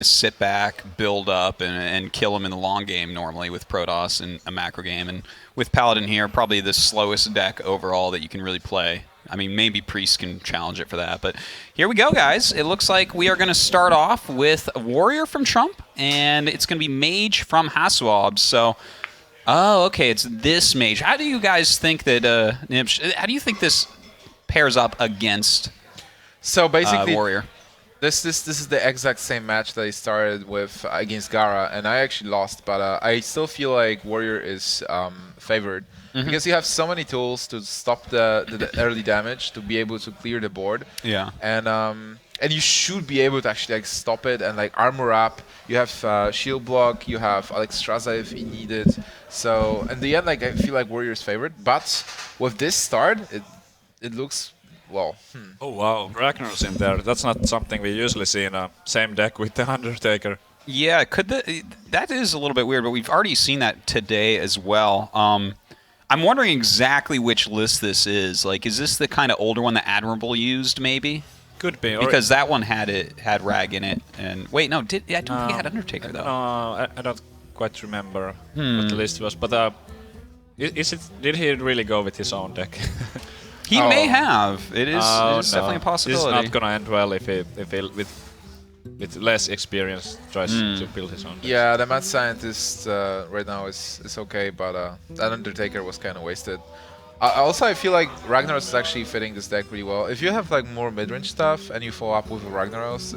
sit back, build up, and kill him in the long game normally with Protoss and a macro game. And with Paladin here, probably the slowest deck overall that you can really play. I mean, maybe Priest can challenge it for that. But here we go, guys. It looks like we are going to start off with Warrior from Trump, and it's going to be Mage from HasuObs. So, oh, okay, it's this Mage. How do you guys think that, Nibs, how do you think this pairs up against So basically, Warrior? This is the exact same match that I started with against Gara, and I actually lost. But I still feel like Warrior is favored because you have so many tools to stop the early damage, to be able to clear the board. Yeah. And you should be able to actually like stop it and like armor up. You have shield block. You have Alexstrasza if you need it. So in the end, like I feel like Warrior is favored. But with this start, it looks. Well, Oh wow, Ragnar's in there. That's not something we usually see in a same deck with the Undertaker. Yeah, that is a little bit weird, but we've already seen that today as well. I'm wondering exactly which list this is. Like, is this the kind of older one that Admirable used, maybe? Could be. Because that one had Rag in it. And wait, no, I don't think it had Undertaker though. No, I don't quite remember what the list was. But did he really go with his own deck? He may have. It is No. definitely a possibility. This is not gonna end well if he with less experience tries to build his own deck. yeah, the mad scientist right now is okay, but that Undertaker was kind of wasted. Also, I feel like Ragnaros is actually fitting this deck really well. If you have like more mid-range stuff and you follow up with a Ragnaros,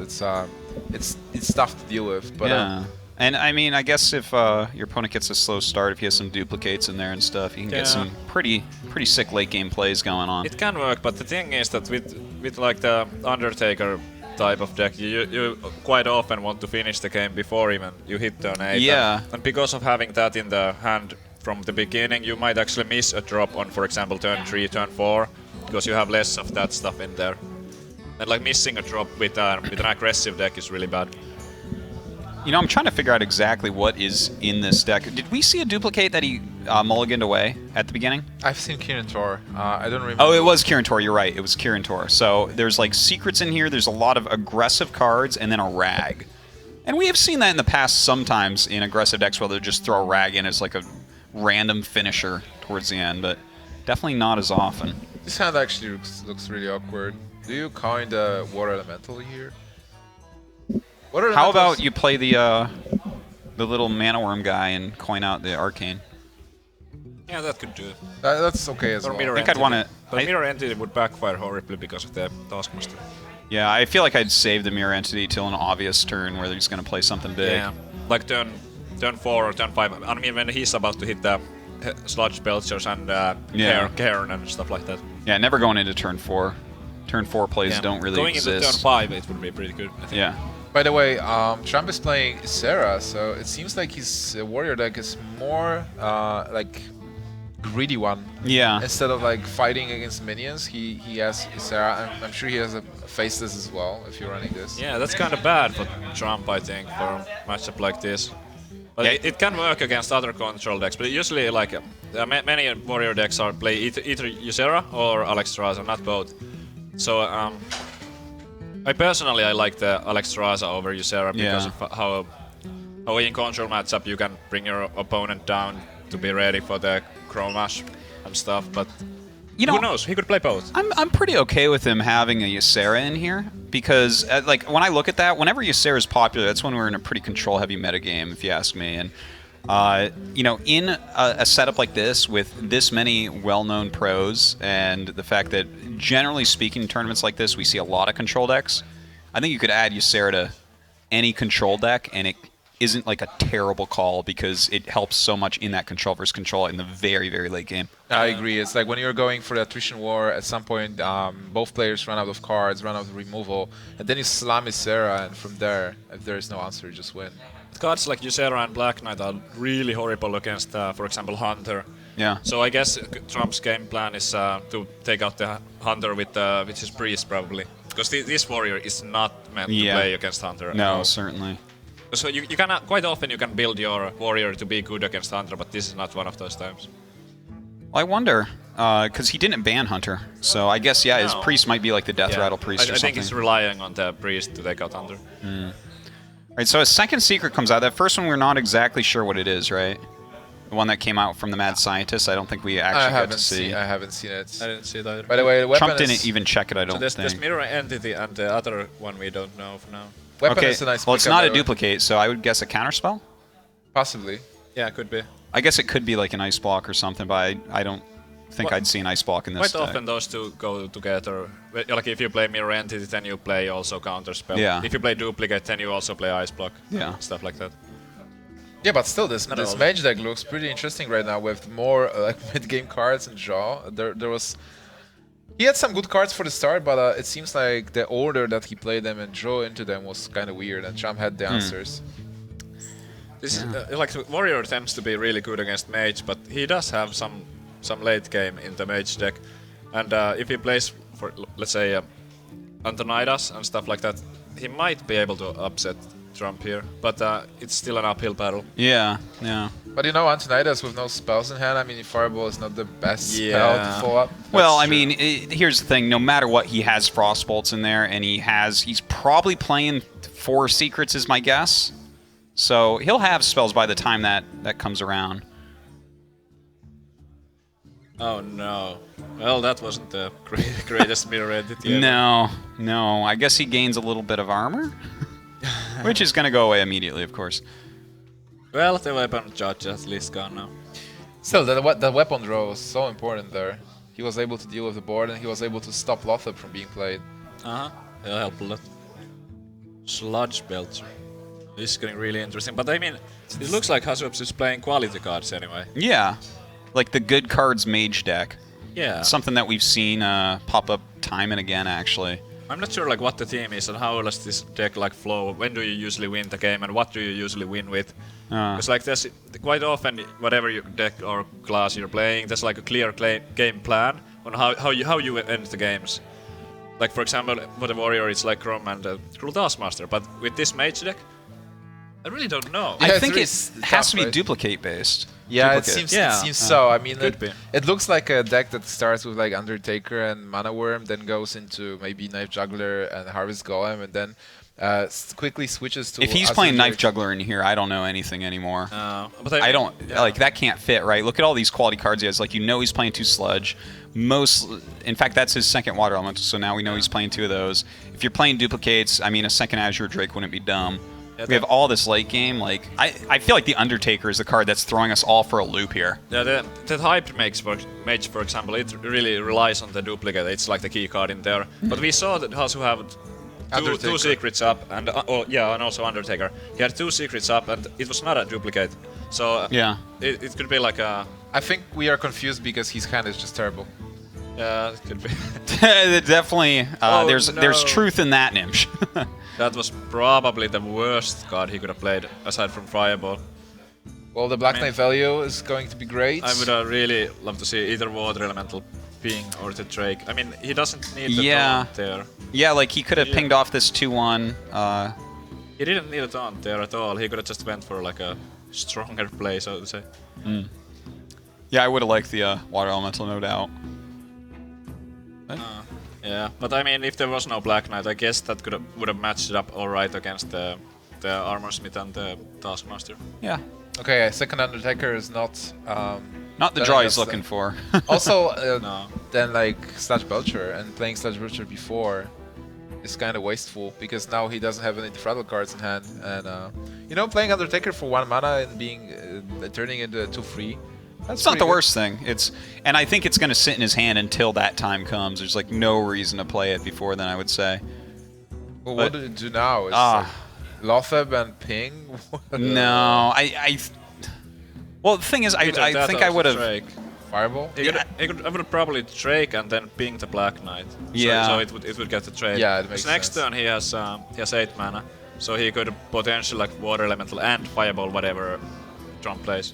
it's tough to deal with. But yeah. And I mean, I guess if your opponent gets a slow start, if he has some duplicates in there and stuff, you can get some pretty sick late game plays going on. It can work, but the thing is that with like the Undertaker type of deck, you quite often want to finish the game before even you hit turn 8. Yeah. And because of having that in the hand from the beginning, you might actually miss a drop on, for example, turn 3, turn 4, because you have less of that stuff in there. And like missing a drop with an aggressive deck is really bad. You know, I'm trying to figure out exactly what is in this deck. Did we see a duplicate that he mulliganed away at the beginning? I've seen Kirin Tor. I don't remember. Oh, it was Kirin Tor. You're right. It was Kirin Tor. So there's like secrets in here. There's a lot of aggressive cards and then a rag. And we have seen that in the past sometimes in aggressive decks where they'll just throw a rag in as like a random finisher towards the end, but definitely not as often. This hand actually looks really awkward. Do you coin the Water Elemental here? How about you play the little mana worm guy and coin out the arcane? Yeah, that could do it. That's okay as Or well. mirror I think I'd entity. want to. But mirror entity would backfire horribly because of the Taskmaster. Yeah, I feel like I'd save the mirror entity till an obvious turn where they're just going to play something big. Yeah, like turn 4 or turn 5. I mean, when he's about to hit the Sludge Belchers and Cairn and stuff like that. Yeah, never going into turn 4. Turn 4 plays don't really Going exist. into turn 5, it would be pretty good, I think. Yeah. By the way, Trump is playing Isera, so it seems like his warrior deck is more like greedy one. Yeah. Instead of like fighting against minions, he has Isera, and I'm sure he has a Faceless as well if you're running this. Yeah, that's kind of bad for Trump, I think, for a matchup like this. But it can work against other control decks, but usually like many warrior decks are play either Ysera or Alexstrasza, not both. So I personally like the Alexstrasza over Ysera because of how in control matchup you can bring your opponent down to be ready for the Chromash and stuff, but You know, who knows? He could play both. I'm pretty okay with him having a Ysera in here because, like, when I look at that, whenever Ysera is popular, that's when we're in a pretty control-heavy metagame, if you ask me. And you know, in a setup like this with this many well-known pros, and the fact that, generally speaking, in tournaments like this, we see a lot of control decks. I think you could add Ysera to any control deck, and it isn't like a terrible call because it helps so much in that control versus control in the very, very late game. I agree. It's like when you're going for the attrition war, at some point both players run out of cards, run out of removal, and then you slam Ysera, and from there, if there is no answer, you just win. Cards like Ysera and Black Knight are really horrible against, for example, Hunter. Yeah. So I guess Trump's game plan is to take out the Hunter with his Priest, probably. Because this warrior is not meant to play against Hunter. No, certainly. So you can quite often you can build your warrior to be good against Hunter, but this is not one of those times. Well, I wonder, because he didn't ban Hunter, so I guess his priest might be like the Death Rattle priest or I something. think he's relying on the priest to take out Hunter. Right, so a second secret comes out. That first one we're not exactly sure what it is, right? The one that came out from the mad scientist. I don't think we actually got to see. I haven't seen it. I didn't see it either. By the way, the weapon Trump didn't even check it. I don't there's think. mirror entity and the other one we don't know for now. Weapon Okay, is a nice well, it's pickup, not by a the way. duplicate, so I would guess a counterspell. Possibly. Yeah, could be. I guess it could be like an ice block or something, but I don't think I'd see an ice block in this Quite deck. often those two go together. Like if you play mirror entity, then you play also counterspell. Yeah. If you play duplicate, then you also play ice block. Yeah. Stuff like that. Yeah, but still, this Not all. mage deck looks pretty interesting right now with more like mid-game cards and draw. There was. He had some good cards for the start, but it seems like the order that he played them and drew into them was kind of weird, and Trump had the answers. This is like warrior tends to be really good against mage, but he does have some late game in the mage deck, and if he plays for let's say Antonidas and stuff like that, he might be able to upset Trump here, but it's still an uphill battle. Yeah, yeah. But you know, Antonidas with no spells in hand, I mean, Fireball is not the best spell Yeah. to follow up. Well, I true. mean, here's the thing. No matter what, he has Frostbolts in there, and he's probably playing 4 secrets, is my guess. So he'll have spells by the time that comes around. Oh no. Well, that wasn't the greatest mirror entity ever. No. I guess he gains a little bit of armor, which is going to go away immediately, of course. Well, the weapon judge at least gone now. Still, the weapon draw was so important there. He was able to deal with the board, and he was able to stop Lothar from being played. It'll help a lot. Sludge Belcher. This is getting really interesting, but I mean, it looks like HasuObs is playing quality cards anyway. Yeah, like the good cards mage deck. Yeah. Something that we've seen pop up time and again, actually. I'm not sure like what the theme is and how does this deck like flow. When do you usually win the game and what do you usually win with? Because like there's quite often whatever your deck or class you're playing, there's like a clear game plan on how you end the games. Like for example, for the warrior it's like Crom and Cruel Taskmaster, but with this mage deck, I really don't know. Yeah, I it's think really it has to be right? duplicate based. Yeah, Duplicate. it seems so. I mean, Could be. it looks like a deck that starts with like Undertaker and Mana Worm, then goes into maybe Knife Juggler and Harvest Golem, and then quickly switches to. If he's playing Azure Knife Drake. Juggler in here, I don't know anything anymore. But I don't yeah. like that. Can't fit, right? Look at all these quality cards he has. Like, you know, he's playing 2 sludge. In fact, that's his second water elemental. So now we know he's playing 2 of those. If you're playing duplicates, I mean, a second Azure Drake wouldn't be dumb. Yeah, We have all this late game. Like, I feel like the Undertaker is the card that's throwing us all for a loop here. Yeah, the hype mage, for example, it really relies on the duplicate. It's like the key card in there. But we saw that Hasu have two Undertaker. secrets up, and and also Undertaker. He had 2 secrets up, and it was not a duplicate. So Yeah. it could be like a I think we are confused because his hand is just terrible. it could be. Definitely, Oh, there's no. truth in that, Nimsh. That was probably the worst card he could have played aside from Fireball. Well, the Black Knight value is going to be great. I would really love to see either Water Elemental Ping or the Drake. I mean, he doesn't need the Yeah. taunt there. Yeah, like he could have Yeah. pinged off this 2-1. He didn't need a taunt there at all. He could have just went for like a stronger play, so to say. Yeah, I would have liked the water elemental, no doubt. Yeah, but I mean, if there was no Black Knight, I guess that would have matched it up all right against the Armor Smith and the Taskmaster. Yeah, Okay, second Undertaker is not. not the Then draw I he's guess looking that- for. Also, No. then like Sludge Belcher and playing Sludge Belcher before is kind of wasteful because now he doesn't have any Defraddle cards in hand, and you know, playing Undertaker for 1 mana and being turning into a 2/3. That's It's not the pretty good. worst thing. And I think it's going to sit in his hand until that time comes. There's like no reason to play it before then, I would say. Well, but- what do it do now? It's Ah. like Lothab and Ping. No, well, the thing is, Either I that think or I would the have. Drake. Fireball. I would probably Drake and then ping the Black Knight. Yeah. So it would get the trade. Yeah, it makes Because next sense. turn he has 8 mana, so he could potentially like Water Elemental and Fireball whatever Trump plays.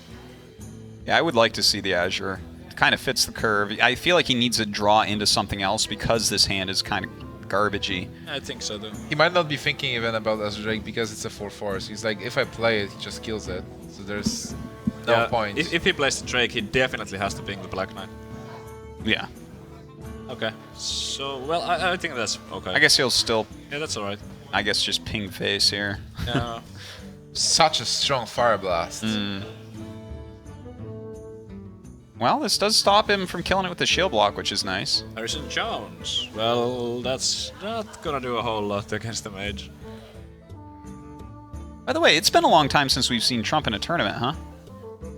Yeah, I would like to see the Azure. It kind of fits the curve. I feel like he needs to draw into something else because this hand is kind of garbagey. I think so too. He might not be thinking even about Azure Drake because it's a 4/4. So he's like, if I play it, he just kills it. So there's no point. If he plays the Drake, he definitely has to ping the Black Knight. Yeah. Okay. So well, I think that's okay. I guess he'll still. Yeah, that's alright. I guess, just ping face here. Yeah. Such a strong Fire Blast. Well, this does stop him from killing it with the shield block, which is nice. Harrison Jones. Well, that's not gonna do a whole lot against the mage. By the way, it's been a long time since we've seen Trump in a tournament, huh?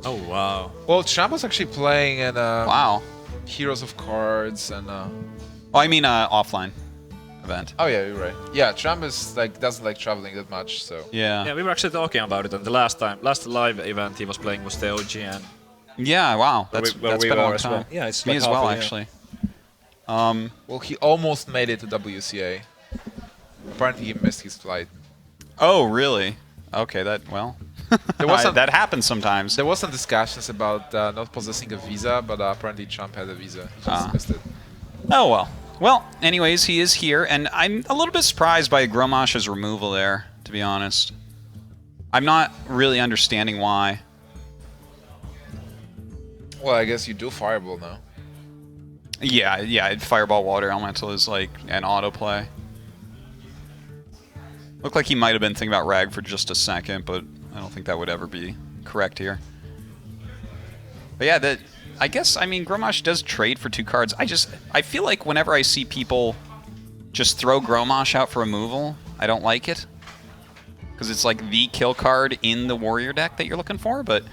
Oh wow. Well, Trump was actually playing in Wow. Heroes of Cards and. Oh, I mean, offline event. Oh yeah, you're right. Yeah, Trump is like doesn't like traveling that much, so. Yeah. Yeah, we were actually talking about it, and the last live event he was playing was the OGN. Yeah, wow. Where That's we been a were long as time. well. Yeah, it's Me like as half well, a year. actually. Well, he almost made it to WCA. Apparently, he missed his flight. Oh, really? Okay, well, There was some, that happens sometimes. there was some discussions about not possessing a visa, but apparently Trump had a visa. He just missed it. Oh, well. Well, anyways, he is here, and I'm a little bit surprised by Gromash's removal there, to be honest. I'm not really understanding why. Well, I guess you do Fireball now. Yeah, Fireball Water Elemental is like an autoplay. Looked like he might have been thinking about Rag for just a second, but I don't think that would ever be correct here. But yeah, I guess, I mean, Gromash does trade for 2 cards. I feel like whenever I see people just throw Gromash out for removal, I don't like it. Because it's like the kill card in the warrior deck that you're looking for, but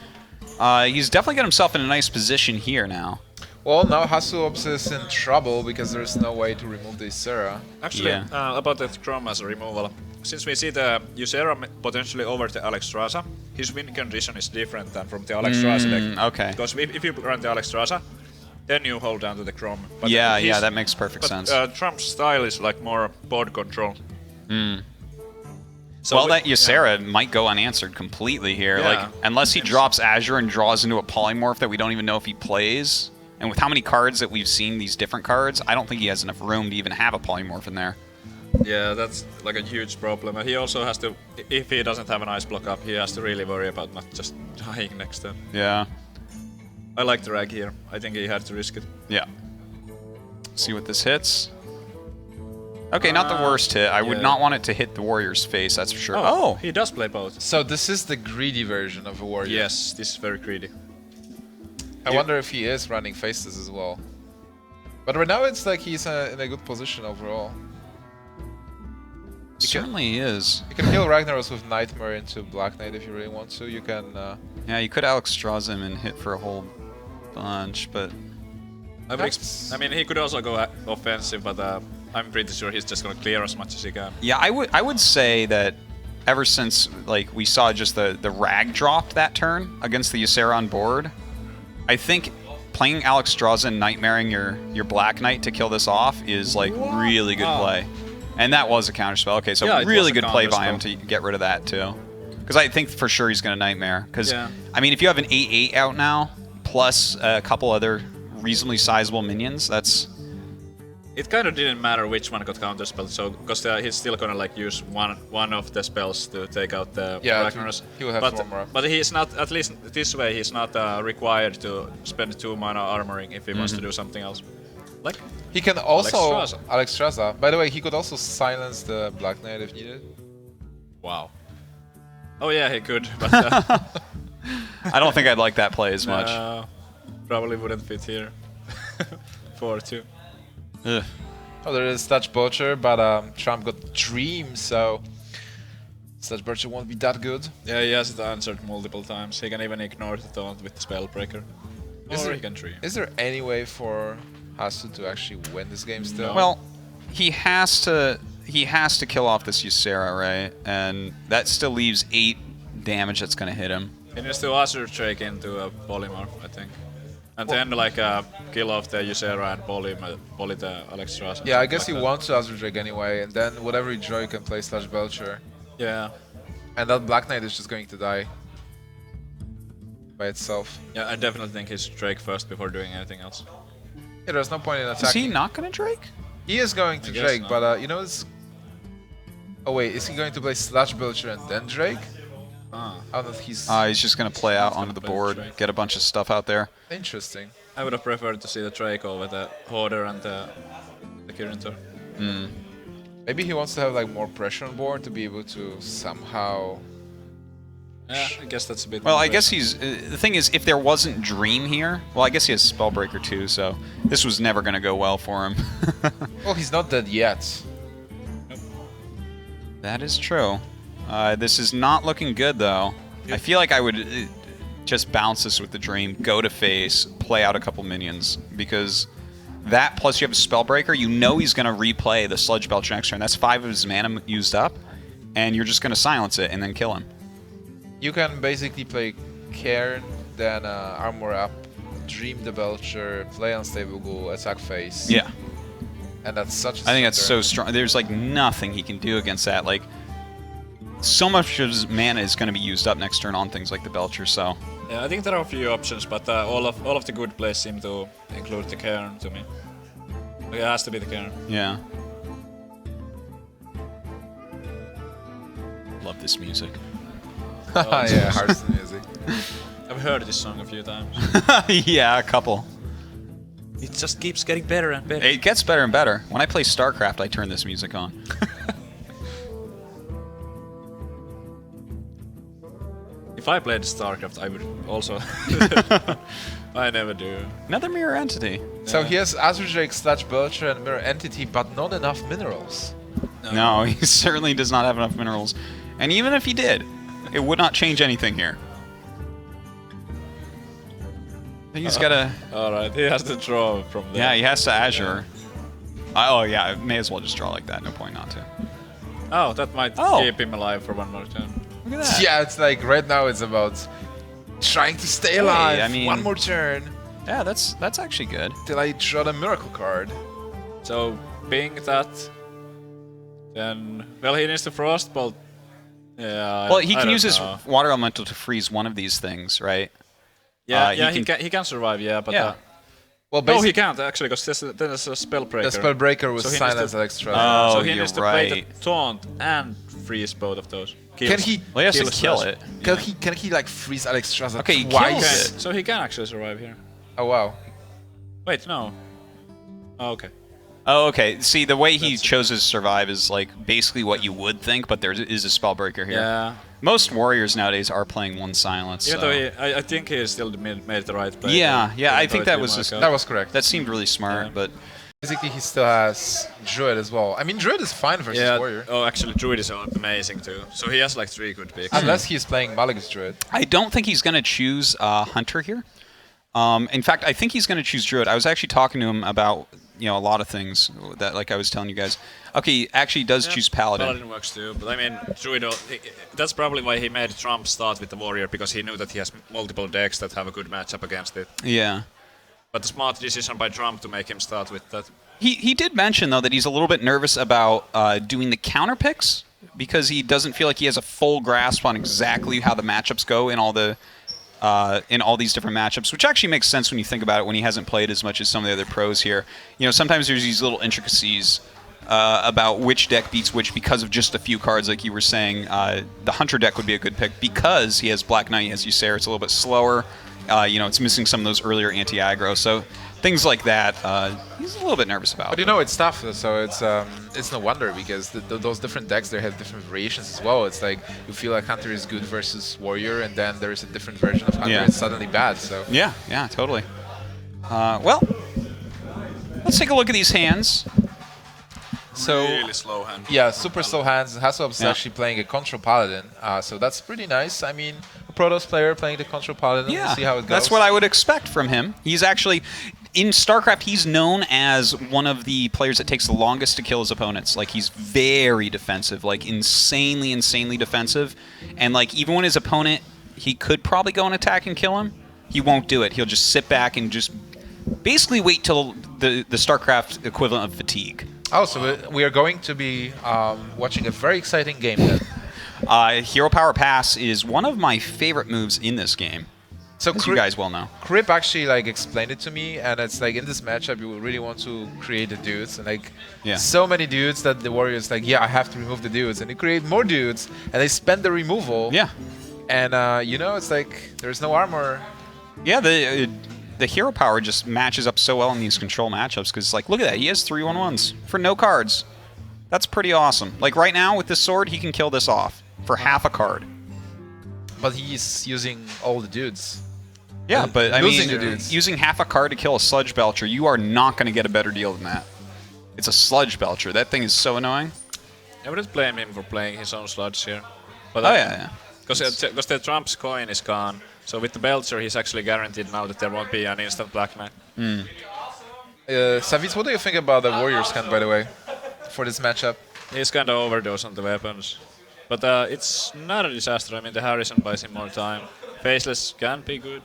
he's definitely got himself in a nice position here now. Well, now HasuObs is in trouble because there's no way to remove the Ysera. Actually, Yeah. about the Chroma's removal, since we see the Ysera potentially over the Alexstrasza, his win condition is different than from the Alexstrasza deck. Okay. Because if you run the Alexstrasza, then you hold down to the Chrome. But Yeah, that makes perfect sense. Trump's style is like more board control. So Well, that Ysera might go unanswered completely here. Yeah. Like, unless he drops Azure and draws into a polymorph that we don't even know if he plays. And with how many cards that we've seen, these different cards, I don't think he has enough room to even have a polymorph in there. Yeah, that's like a huge problem. And he also has to, if he doesn't have an ice block up, he has to really worry about not just dying next turn. Yeah. I like the Rag here. I think he had to risk it. Yeah. See what this hits. Okay, not the worst hit. I would yeah. not want it to hit the warrior's face, that's for sure. Oh, he does play both. So this is the greedy version of a warrior. Yes, this is very greedy. I wonder if he is running faces as well. But right now it's like he's in a good position overall. Certainly he is. You can kill Ragnaros with Nightmare into Black Knight if you really want to. You can... Yeah, you could Alex Straws him and hit for a whole bunch, but... I mean, he could also go offensive, but I'm pretty sure he's just gonna clear as much as he can. Yeah, I would say that ever since like we saw just the Rag drop that turn against the Ysera on board, I think playing Alex Straws and Nightmaring your Black Knight to kill this off is like really good play. And that was a counterspell. Okay, so Yeah, it really was a good play by him counterspell. to get rid of that too. Because I think for sure he's going to Nightmare. Because, Yeah. I mean, if you have an 8/8 out now, plus a couple other reasonably sizable minions, that's... It kind of didn't matter which one got counterspell, so because he's still gonna like use one of the spells to take out the Ragnaros. he will have but, one more. But he's not, at least this way, he's not required to spend 2 mana armoring if he wants to do something else. Like, He can also... Alexstrasza. Alexstrasza. By the way, he could also silence the Black Knight if needed. wow. Oh yeah, he could, but I don't think I'd like that play as much. probably wouldn't fit here. 4-2. Ugh. Oh, there is Sludge Butcher, but Trump got Dream, so... Sludge Butcher won't be that good. Yeah, he has it answered multiple times. He can even ignore the taunt with the Spellbreaker. Or he can dream. Is there any way for Hasu to actually win this game still? Well, he has to kill off this Ysera, right? And that still leaves 8 damage that's going to hit him. He needs to Azure Drake into a Polymorph, I think. And then like kill off the Ysera and poly the Alexstrasza. Yeah, I guess he wants to Azure Drake anyway, and then whatever you draw, you can play Sludge Belcher. Yeah. And that Black Knight is just going to die by itself. Yeah, I definitely think he's Drake first before doing anything else. Yeah, there's no point in Is attacking. he not going to Drake? He is going to I guess Drake, not. but you know it's... Oh wait, is he going to play Sludge Belcher and then Drake? Ah. I don't know if he's... He's just going to play out gonna onto the play board, Drake. get a bunch of stuff out there. Interesting. I would have preferred to see the Drake over the Hoarder and the Kirintor. Maybe he wants to have like more pressure on board to be able to somehow. Yeah, I guess that's a bit. Well, I guess he's... the thing is, if there wasn't Dream here... Well, I guess he has Spellbreaker too, so... This was never going to go well for him. Well, he's not dead yet. That is true. This is not looking good, though. I feel like I would just bounce this with the Dream, go to face, play out a couple minions, because that plus you have a Spellbreaker, you know he's going to replay the Sludge Belcher next turn. That's 5 of his mana used up, and you're just going to silence it and then kill him. You can basically play Cairn, then armor up, Dream the Belcher, play Unstable Ghoul, attack face. Yeah. And that's such a I think that's so strong. There's like nothing he can do against that. Like, so much of his mana is going to be used up next turn on things like the Belcher, so... Yeah, I think there are a few options, but all of the good plays seem to include the Cairn to me. It has to be the Cairn. Yeah. Love this music. Yeah, Hearthstone music. I've heard this song a few times. Yeah, a couple. It just keeps getting better and better. It gets better and better. When I play StarCraft, I turn this music on. If I played StarCraft, I would also. I never do. Another mirror entity. So he has Azure Drake, Sludge Belcher, and Mirror Entity, but not enough minerals. No, he certainly does not have enough minerals. And even if he did, it would not change anything here. I think he's got to... Alright, he has to draw from there. Yeah, he has to Azure. Oh, yeah, may as well just draw like that. No point not to. Oh, that might keep him alive for one more turn. Look at that. Yeah, it's like right now it's about trying to stay alive. I mean- one more turn Yeah, that's actually good. till I draw the miracle card. So, being that, then... Well, he needs to Frostbolt. Yeah, Well, he I can don't use his know. Water Elemental to freeze one of these things, right? Yeah, he he can survive, yeah, but... Yeah. Well, No, he basically, can't, actually, because there's a Spellbreaker. the Spellbreaker was So he needs silence to- extra. Oh, so he you're needs to play right. the Taunt and freeze both of those. Can he? Well, he has to Kills kill Slash. it. Can he like freeze Alexstrasza Okay, he twice? kills Okay, so he can actually survive here. Oh wow. Wait, no. Oh, okay. Oh, okay. See, the way he That's- chose to survive is like basically what you would think, but there is a Spellbreaker here. Yeah. Most warriors nowadays are playing one silence. Even so- though I think he still made the right play. Yeah, yeah, I Even think though it that was didn't just- work That out. was correct. That seemed really smart, Yeah. but Basically, he still has Druid as well. I mean, Druid is fine versus Yeah. Warrior. Oh, actually, Druid is amazing too. So he has like 3 good picks. Unless he's playing Malygos Druid. I don't think he's going to choose Hunter here. In fact, I think he's going to choose Druid. I was actually talking to him about a lot of things that, like I was telling you guys. Okay, he actually does choose Paladin. Paladin works too, but I mean, Druid. That's probably why he made Trump start with the Warrior, because he knew that he has multiple decks that have a good matchup against it. Yeah. But the smart decision by Trump to make him start with that. He did mention, though, that he's a little bit nervous about doing the counter picks because he doesn't feel like he has a full grasp on exactly how the matchups go in all these different matchups, which actually makes sense when you think about it when he hasn't played as much as some of the other pros here. Sometimes there's these little intricacies about which deck beats which because of just a few cards, like you were saying. The Hunter deck would be a good pick because he has Black Knight, he has Ysera, it's a little bit slower. It's missing some of those earlier anti-aggro, so things like that, he's a little bit nervous about. But it's tough, so it's no wonder because those different decks they have different variations as well. It's like you feel like Hunter is good versus Warrior, and then there is a different version of Hunter. Yeah. It's suddenly bad. So Yeah, totally. Well, let's take a look at these hands. So, Really slow hand. yeah, super slow hands. HasuObs is Yeah. actually playing a Control Paladin, so that's pretty nice. I mean, a Protoss player playing the Control Paladin. yeah, We'll see how it goes. that's what I would expect from him. He's actually, in StarCraft, he's known as one of the players that takes the longest to kill his opponents. Like, he's very defensive, like insanely defensive. And like, even when his opponent, he could probably go and attack and kill him, he won't do it. He'll just sit back and just basically wait till the StarCraft equivalent of fatigue. Oh, so we are going to be watching a very exciting game then. Hero Power Pass is one of my favorite moves in this game, So as you guys well know. Crip actually explained it to me, and it's like in this matchup you really want to create the dudes, and Yeah. so many dudes that the Warriors I have to remove the dudes, and they create more dudes, and they spend the removal. Yeah. And it's like there's no armor. Yeah, the hero power just matches up so well in these control matchups because, like, look at that. He has 3/1/1s for no cards. That's pretty awesome. Like right now with this sword, he can kill this off for half a card. But he's using all the dudes. Yeah, but I Losing mean, the dudes. using half a card to kill a Sludge Belcher, you are not going to get a better deal than that. It's a Sludge Belcher. That thing is so annoying. I wouldn't blame him for playing his own sludge here. But Oh yeah. because the Trump's coin is gone, so with the Belcher he's actually guaranteed now that there won't be an instant blackmail. Savitz, what do you think about the Warriors hand, by the way, for this matchup? He's kind of overdosed on the weapons. But it's not a disaster. I mean, the Harrison buys him more time. Faceless can be good.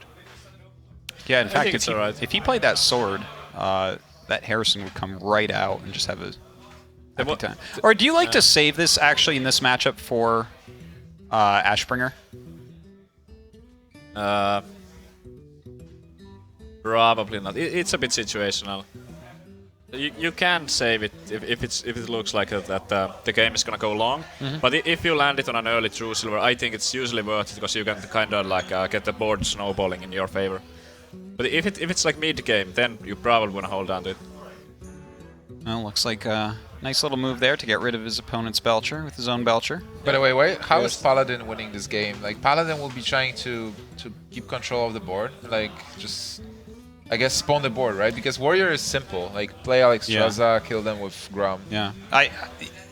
Yeah, in fact, think it's alright. if he played that sword, that Harrison would come right out and just have a happy time. Or do you like to save this actually in this matchup for Ashbringer? Probably not. It's a bit situational. You can save it if it looks like that the game is gonna go long. But if you land it on an early true silver, I think it's usually worth it because you can kind of like get the board snowballing in your favor. But if it's like mid game, then you probably wanna hold on to it. Well, looks like a nice little move there to get rid of his opponent's Belcher with his own Belcher. By the way, how is Paladin winning this game? Like, Paladin will be trying to keep control of the board. Like, just, I guess, spawn the board, right? Because Warrior is simple. Like, play Alexstrasza, kill them with Grom. Yeah.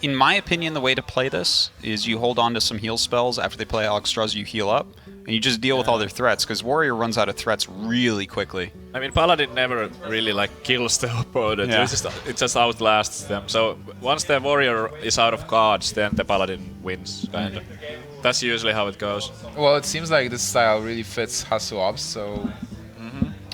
In my opinion, the way to play this is you hold on to some heal spells. After they play Alexstrasza, you heal up. And you just deal with all their threats, because Warrior runs out of threats really quickly. I mean, Paladin never really like kills the opponent. Yeah. It just outlasts them. So once the Warrior is out of cards, then the Paladin wins, kind of. That's usually how it goes. Well, it seems like this style really fits HasuObs, so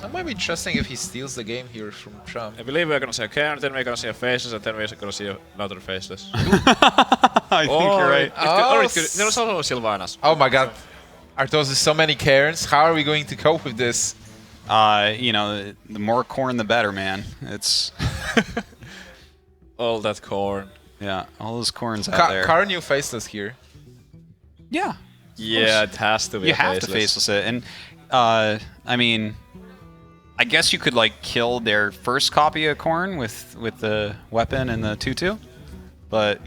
it might be interesting if he steals the game here from Trump. I believe we're gonna see a Cairn, then we're gonna see a Faceless, and then we're gonna see another Faceless. I think you're right. There's also Sylvanas. Oh my god. Artos, there's so many Cairns. How are we going to cope with this? You know, the more corn, the better, man. It's All that corn. yeah, all those corns out there. Karn, you faceless here. Yeah, Yeah, it has to be. you a have to faceless it, and I mean, I guess you could like kill their first copy of corn with the weapon and the 2/2, but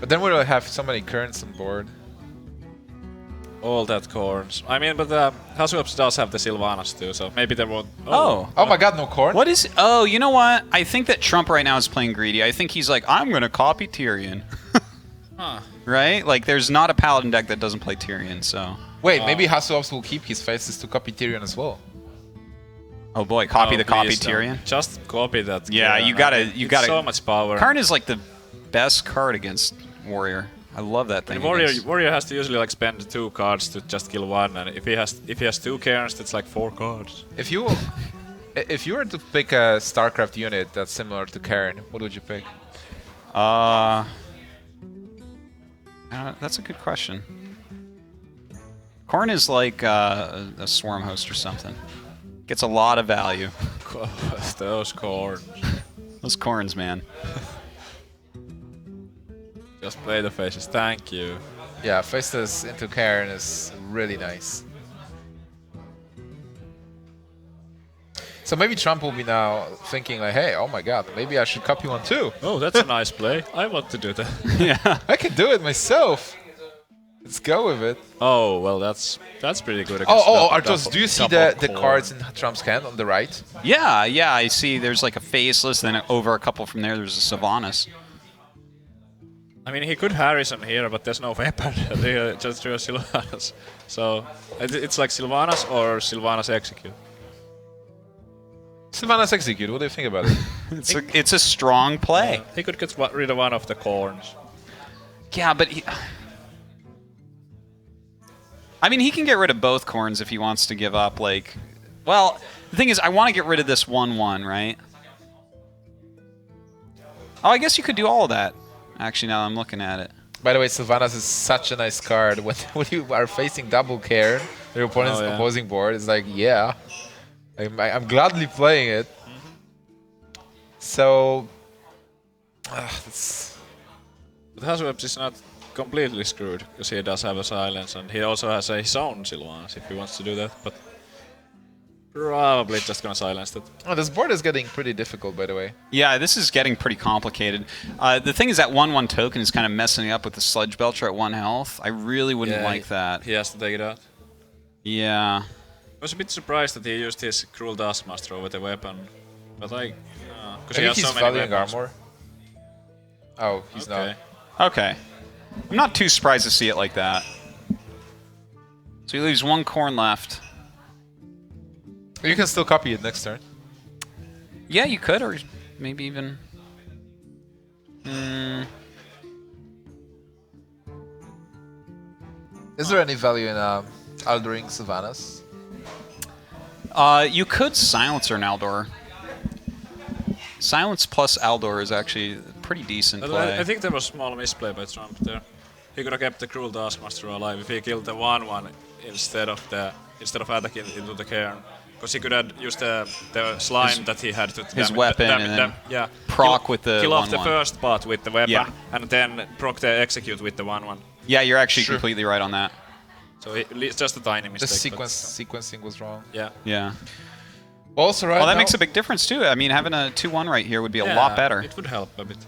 But then we'll have so many currents on board. All that corns. I mean, but HasuObs does have the Sylvanas too, so maybe there won't. oh. Oh my god, no corn? What is? Oh, you know what? I think that Trump right now is playing greedy. I think he's like, I'm gonna copy Tyrion. Huh. Right? Like, there's not a Paladin deck that doesn't play Tyrion. So, Wait, maybe HasuObs will keep his faces to copy Tyrion as well. oh boy, copy Oh, the copy please don't. Tyrion. Just copy that. Yeah, Cairn. you gotta- I mean, you it's gotta- so much power. Karn is like the best card against Warrior. I love that thing. And Warrior, against- Warrior has to usually like spend 2 cards to just kill one, and if he has 2 Cairns, that's like 4 cards. If you were to pick a StarCraft unit that's similar to Cairn, what would you pick? That's a good question. Korn is like a swarm host or something. Gets a lot of value. Those corns. Those corns, man. Just play the faces. Thank you. Yeah, faceless into Cairn is really nice. So maybe Trump will be now thinking like, hey, oh my god, maybe I should copy one too. Oh, that's a nice play. I want to do that. Yeah. I can do it myself. Let's go with it. Oh, well, that's pretty good. Oh, against Artos, do you see the cards in Trump's hand on the right? Yeah, I see there's like a faceless, then over a couple from there, there's a Sylvanas. I mean, he could Harrison here, but there's no weapon. They just drew a Sylvanas. So it's like Sylvanas or Sylvanas Execute. Sylvanas Execute, what do you think about it? It's a strong play. He could get rid of one of the corns. Yeah, but I mean, he can get rid of both corns if he wants to give up, like... Well, the thing is, I want to get rid of this 1/1, right? Oh, I guess you could do all of that. Actually, now I'm looking at it. By the way, Sylvanas is such a nice card. When you are facing double Cairn, your opponent's opposing board, it's like, yeah. I'm gladly playing it. So... that's... But HasuObs is not completely screwed, because he does have a silence, and he also has his own Sylvanas if he wants to do that, but Probably just gonna silence it. Oh, this board is getting pretty difficult, by the way. Yeah, this is getting pretty complicated. The thing is that 1/1 token is kind of messing up with the Sludge Belcher at 1 health. I really wouldn't like that. He has to take it out. Yeah. I was a bit surprised that he used his Cruel Taskmaster over the weapon, but like, because I he think has he's so many valuing weapons. armor. Oh, he's Okay. not. Okay. I'm not too surprised to see it like that. So he leaves 1 corn left. You can still copy it next turn. Yeah, you could, or maybe even... Is there any value in Aldering Sylvanas? You could Silencer an Aldor. Silence plus Aldor is actually a pretty decent But play. I think there was small misplay by Trump there. He could have kept the Cruel Taskmaster alive if he killed the 1/1 instead of attacking into the cairn. Because he could have used the slime that he had to his weapon and then proc with the kill off the 1/1. first part with the weapon Yeah. and then proc the execute with the 1/1. Yeah, you're actually Sure. completely right on that. So it's just a tiny The mistake. but sequencing was wrong. yeah. Yeah. Also, right Well, that now, makes a big difference too. I mean, having a 2/1 right here would be a Yeah, lot better. It would help a bit.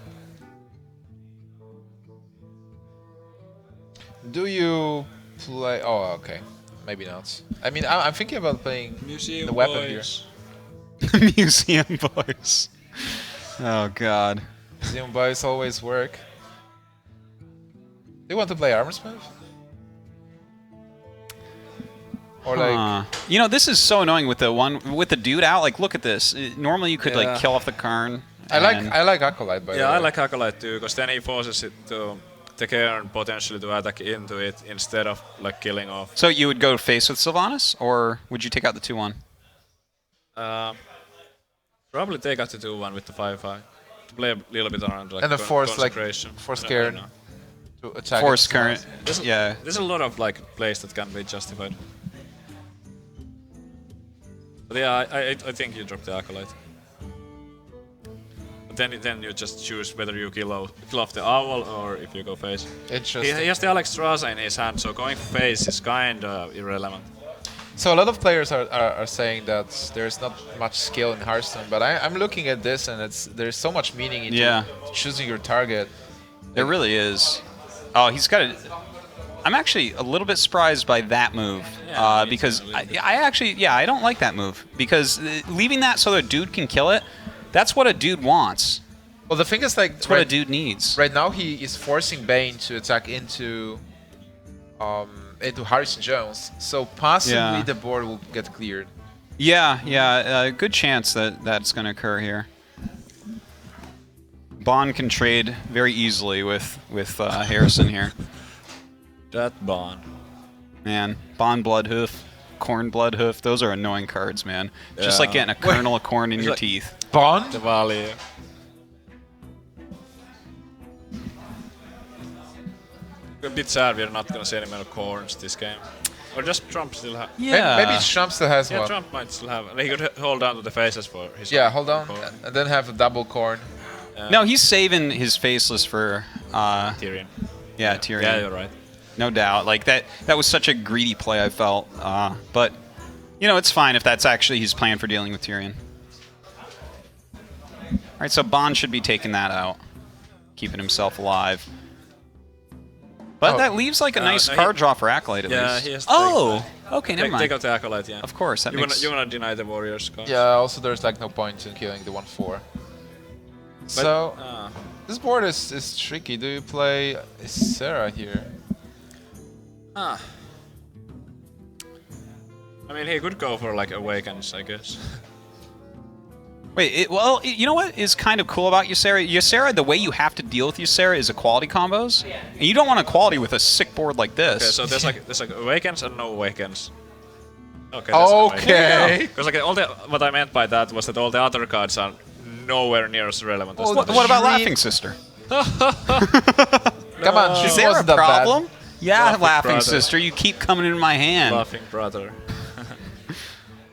do you play? Oh, okay. Maybe not. I mean, I'm thinking about playing Museum the weapon here. Museum boys. Oh god. Museum boys always work. Do you want to play Armorsmith? Or like, You know, this is so annoying with the dude out. Like, look at this. Normally, you could Yeah. like kill off the Karn. I like Acolyte by the way. Yeah, I like Acolyte too, because then he forces it to the cairn potentially to attack into it instead of like killing off. So you would go face with Sylvanas, or would you take out the 2/1? Probably take out the 2/1 with the 5/5 to play a little bit around like And the force like consecration. force I cairn know. to attack. Force it. current. Yeah. There's a lot of like plays that can be justified. But yeah, I think you drop the Acolyte. But then you just choose whether you kill off the owl or if you go face. Interesting. He has the Alexstrasza in his hand, so going face is kinda irrelevant. So a lot of players are saying that there's not much skill in Hearthstone, but I'm looking at this and there's so much meaning into Yeah. choosing your target. There really is. Oh, he's got a... I'm actually a little bit surprised by that move. Yeah, me because too, a little bit. I actually... Yeah, I don't like that move. Because leaving that so a dude can kill it, that's what a dude wants. Well, the thing is, like, That's what a dude needs. right now he is forcing Bane to attack into Harrison Jones, so possibly Yeah. the board will get cleared. Yeah. Good chance that that's going to occur here. Bond can trade very easily with Harrison here. That Bond. Man, Bond Bloodhoof, Corn Bloodhoof, those are annoying cards, man. Just like Yeah. getting a kernel of corn in your like- teeth. Bond? The Valley. A bit sad we're not gonna see any more corns this game. Or just Trump still have. Maybe Trump still has Yeah, one. Trump might still have. He could hold down to the faces for his. Yeah, own hold on, corn. and then have a double corn. No, he's saving his faceless for Tyrion. Tyrion. Yeah, you're right. No doubt. Like that was such a greedy play, I felt. But you know, it's fine if that's actually his plan for dealing with Tyrion. All right, so Bond should be taking that out, keeping himself alive. But Oh. that leaves like a nice no, card draw for Acolyte at Yeah, least. he has to Oh, okay, never mind. Take out the Acolyte, yeah. Of course, that you makes. wanna deny the Warriors cards. Yeah, also there's like no point in killing the 1/4. So this board is tricky. Do you play Sarah here? I mean, he could go for like Awakens, I guess. Wait, you know what is kind of cool about Ysera? Ysera, the way you have to deal with Ysera is equality combos. And you don't want equality with a sick board like this. Okay, so there's like Awakens and no Awakens. Okay. Okay. Because like what I meant by that was that all the other cards are nowhere near as relevant as Well, the What about Dream- Laughing Sister? Come on, she Is there a wasn't that bad. problem? Yeah, Laughing Laughing brother. Sister, you keep coming in my hand. Laughing Brother.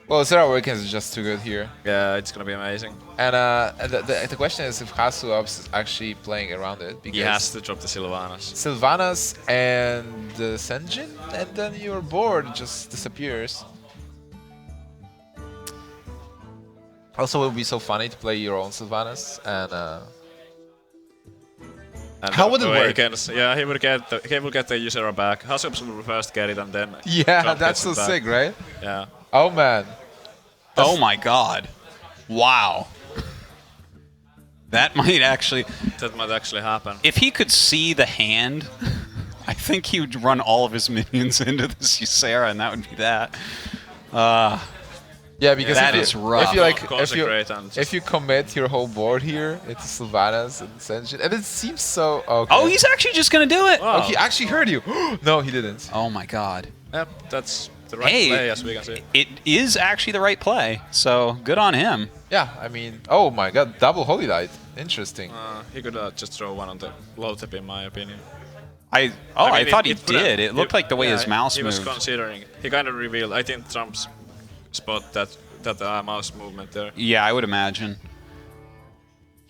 Well, Sarah Awakens is just too good here. Yeah, it's gonna be amazing. And the question is if HasuObs is actually playing around it, because He has to drop the Sylvanas. Sylvanas and the Senjin, and then your board just disappears. Also, it would be so funny to play your own Sylvanas and. And How would it work? Awakens. Yeah, he will get the Ysera back. HasuObs will first get it and then. Yeah, Trump that's gets so it back. sick, right? Yeah. Oh man. Oh my god. Wow. That might actually... That might actually happen. If he could see the hand, I think he would run all of his minions into this Ysera, and that would be that. Yeah, because That if is you, rough. if you like, Consecrate and if you commit your whole board here into Sylvanas and Ascension, and it seems so okay. Oh, he's actually just going to do it. Wow. Oh, he actually heard you. No, he didn't. Oh my god. Yep, that's the right Hey, play as we can see. it is actually the right play, so good on him. Yeah, I mean, oh my god, double Holy Light. Interesting. He could just throw one on the low tip, in my opinion. I mean, thought he it would've- did. It looked like the way his mouse he moved. was considering. He kind of revealed. I think Trump's spot that mouse movement there. Yeah, I would imagine.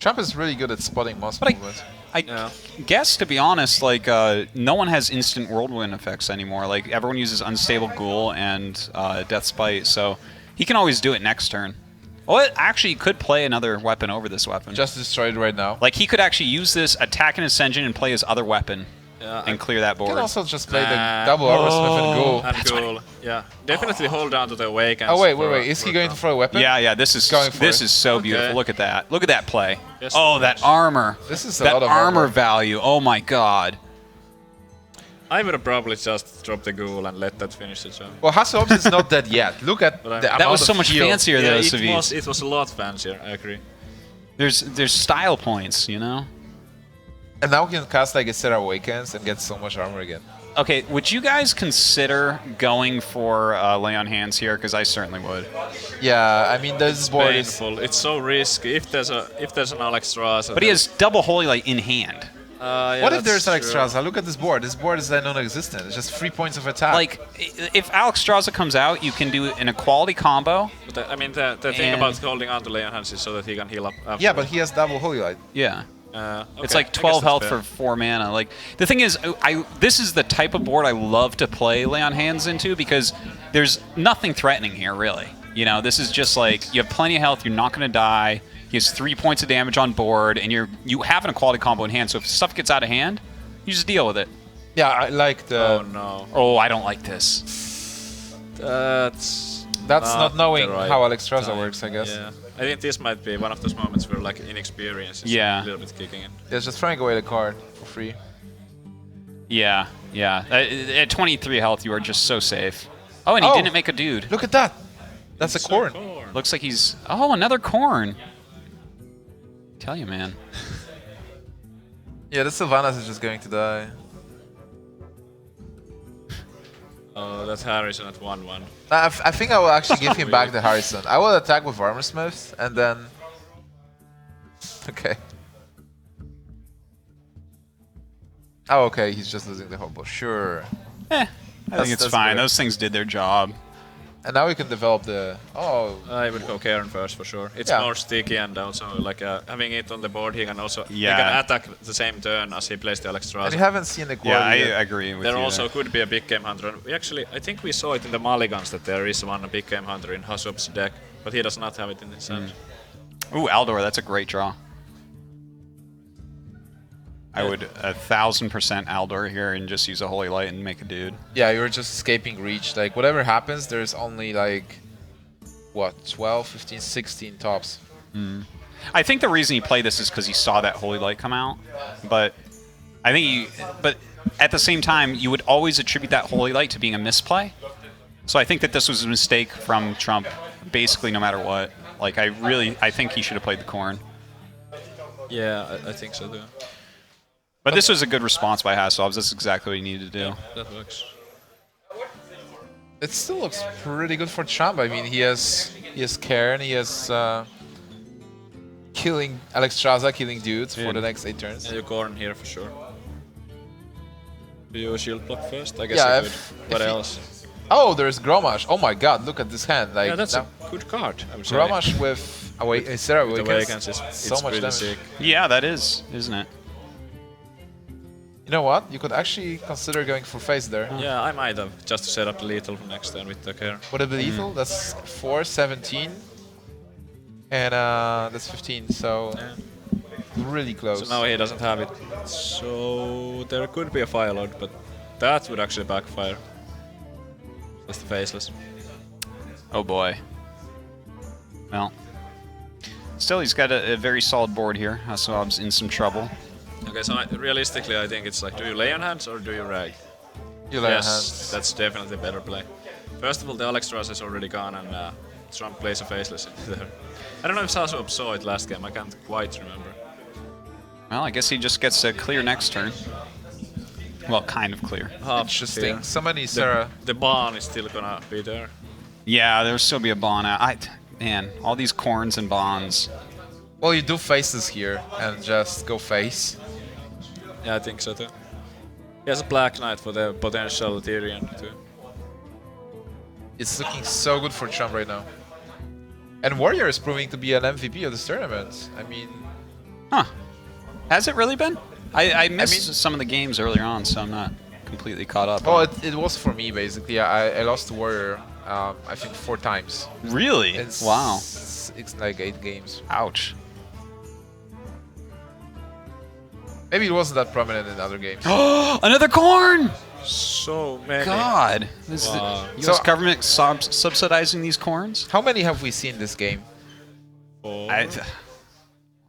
Trump is really good at spotting mouse But movement. I Yeah. guess, to be honest, like, no one has instant whirlwind effects anymore. Like, everyone uses Unstable Ghoul and Death Spite, so he can always do it next turn. Well, it actually could play another weapon over this weapon. Just destroyed right now. Like, he could actually use this, attack an Ascension, and play his other weapon Yeah, and clear that You board. can also just play Nah. the double Armor Smith and Ghoul. and Ghoul. Yeah, definitely hold down to the Awakens. Oh wait, for- is he for going to Trump. throw a weapon? Yeah, this is Going for it. so beautiful. Okay. Look at that. Look at that play. Yes, Oh, of that course. armor. This is a that lot of armor armor. value. Oh my god. I would have probably just dropped the Ghoul and let that finish the job. Well, HasuObs is not dead yet. Look at But the that That was amount so of much heal. fancier Yeah, though, it Savit. was a lot fancier. I agree. There's style points, you know? And now we can cast like a set of Awakens and get so much armor again. Okay, would you guys consider going for Lay on Hands here? Because I certainly would. Yeah, I mean this board is. Painful. It's so risky. If there's an Alexstrasza. But he has double Holy Light in hand. Yeah, What if there's that's true. Alexstrasza? Look at this board. This board is non-existent. It's just 3 points of attack. Like, if Alex Straza comes out, you can do an equality combo. But I mean, the thing And- about holding on to Leon Hands is so that he can heal up. After. yeah, but he has double Holy Light. Yeah. Okay, It's like I guess 12 that's health fair. for 4 mana. Like, the thing is, this is the type of board I love to play Lay on Hands into because there's nothing threatening here, really. You know, this is just like, you have plenty of health, you're not going to die. He has 3 points of damage on board, and you have an equality combo in hand, so if stuff gets out of hand, you just deal with it. Yeah, I like the. Oh no. Oh, I don't like this. That's not knowing the right how Alexstrasza time. works, I guess. Yeah. I think this might be one of those moments where like inexperience is Yeah. a little bit kicking in. Yeah, just throwing away the card for free. Yeah. At 23 health, you are just so safe. Oh, and he Oh. didn't make a dude. Look at that. That's a corn. Looks like he's... Oh, another corn. Tell you, man. Yeah, the Sylvanas is just going to die. Oh, that's Harrison at 1-1. I think I will actually give him back the Harrison. I will attack with Armorsmith and then. Okay. Oh, okay. He's just losing the hobo. Sure. I think it's that's fine. fair. Those things did their job. And now we can develop the. Oh. I would go Karen first for sure. It's Yeah. more sticky and also like having it on the board, he can also Yeah. he can attack the same turn as he plays the And Alexstrasza. you haven't seen the Yeah, quality I yet. agree with There you. also there. could be a big game hunter. And we actually, I think we saw it in the Mulligans that there is one big game hunter in HasuObs' deck, but he does not have it in his hand. Ooh, Aldor, that's a great draw. I would 1000% Aldor here and just use a Holy Light and make a dude. Yeah, you're just escaping reach. Like, whatever happens, there's only like. What? 12, 15, 16 tops. I think the reason he played this is because he saw that Holy Light come out. But I think but at the same time, you would always attribute that Holy Light to being a misplay. So I think that this was a mistake from Trump, basically no matter what. Like, I think he should have played the corn. Yeah, I think so too. But this was a good response by HasuObs. That's exactly what he needed to do. That works. It still looks pretty good for Trump. I mean, he has Cairn, he has killing Alexstrasza, killing dudes for the next 8 turns. Yeah, you Corn here for sure. Do you shield block first? I guess Yeah, you could. What if he- else? Oh, there's Gromash. Oh my god, look at this hand. Like Yeah, that's now, a good card, I would say. Gromash with Sarah With Awakens. Awakens is so it's much pretty damage. sick. Yeah, that is, isn't it? You know what? You could actually consider going for face there. Yeah, I might have, just to set up the lethal for next turn with the care. Would it be lethal? That's 4, 17. And that's 15, so really close. So now he doesn't have it. So there could be a Fire Lord, but that would actually backfire. Just the Faceless. Oh boy. Well, still he's got a very solid board here. HasuObs in some trouble. Okay, so realistically, I think it's like, do you lay on hands or do you rag? You lay on Yes, hands. that's definitely a better play. First of all, the Alexstrasza is already gone, and Trump plays a Faceless in there. I don't know if HasuObs saw it last game. I can't quite remember. Well, I guess he just gets a clear next turn. Well, kind of clear. Interesting. Yeah. So many Sarah. The barn is still gonna be there. Yeah, there'll still be a bond out. Man, all these corns and bonds. Well, you do faces here and just go face. Yeah, I think so too. He has a Black Knight for the potential Tyrion too. It's looking so good for Trump right now. And Warrior is proving to be an MVP of this tournament. I mean, Huh. Has it really been? I missed some of the games earlier on, so I'm not completely caught up. well, it was for me basically. I lost to Warrior, I think 4 times. Really? It's, Wow. It's like 8 games. Ouch. Maybe it wasn't that prominent in other games. Another corn! So many. God. Is Wow. the U.S. So- government subsidizing these corns? How many have we seen this game?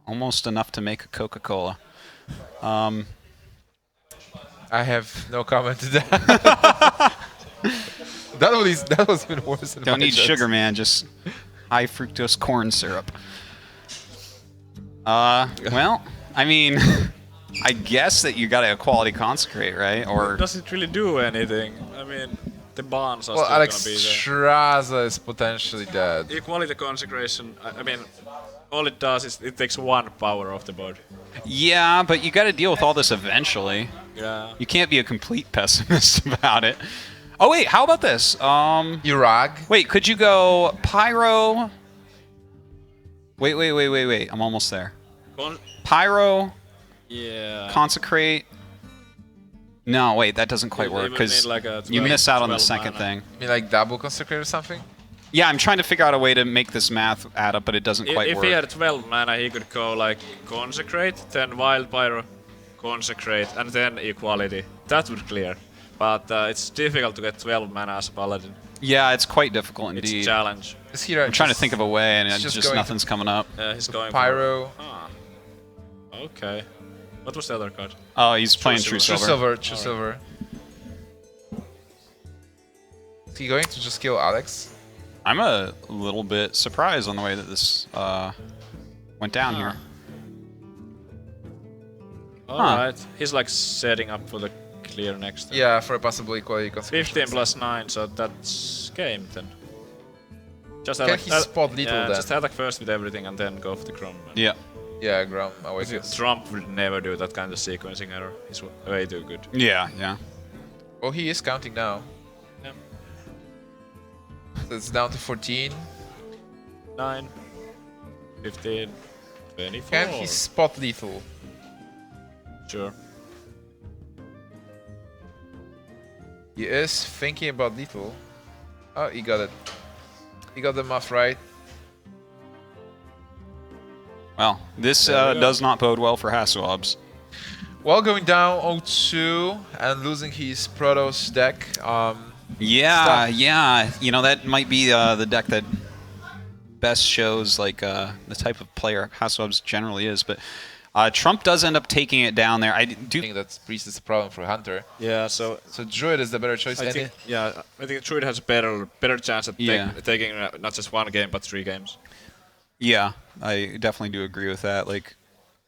Almost enough to make a Coca-Cola. I have no comment to that. that was even worse than Don't my need jokes. sugar, man. Just high fructose corn syrup. Well, I mean, I guess that you got to quality consecrate, right? Or Does it really do anything? I mean, the bonds are Well, still gonna be there. Alexstrasza is potentially dead. Equality consecration. I mean, all it does is it takes 1 power off the board. yeah, but you got to deal with all this eventually. Yeah. You can't be a complete pessimist about it. Oh wait, how about this? You rag? Wait, could you go pyro? Wait. I'm almost there. Pyro, Yeah. consecrate. No, wait, that doesn't quite You work would because need like a you 12 miss out on the 12 second mana. thing. I mean, like double consecrate or something? Yeah, I'm trying to figure out a way to make this math add up, but it doesn't quite If work. he had 12 mana, he could go like consecrate, then wild pyro, consecrate, and then equality. That would clear. But it's difficult to get 12 mana as a paladin. Yeah, it's quite difficult It's indeed. a challenge. Is he I'm trying to think of a way, and It's it's just just going nothing's coming up. He's going Pyro. for... Ah. Okay. What was the other card? Oh, he's playing True Silver. Silver. True silver. Is he going to just kill Alex? I'm a little bit surprised on the way that this went down here. Alright. He's like setting up for the clear next turn. Yeah, for a possible equality consecration. 15 plus 9, so that's game then. Just Can he spot lethal yeah, then? just attack first with everything and then go for the Chrome. Yeah. Yeah, Grom awakens. Trump would never do that kind of sequencing error. He's way too good. Yeah. Oh, he is counting now. Yeah. So it's down to 14. 9, 15, 24. Can he spot lethal? Sure. He is thinking about lethal. Oh, he got it. He got the muff right. Well, this There we go. does not bode well for HasuObs. Well, going down 0-2 and losing his Protoss deck. Yeah, Stuff. yeah. You know, that might be the deck that best shows like the type of player HasuObs generally is. But Trump does end up taking it down there. I I do. think that Priest is a problem for Hunter. Yeah, so So Druid is the better choice. I And think I think Druid has a better chance at Yeah. taking not just 1 game but 3 games. Yeah, I definitely do agree with that. Like,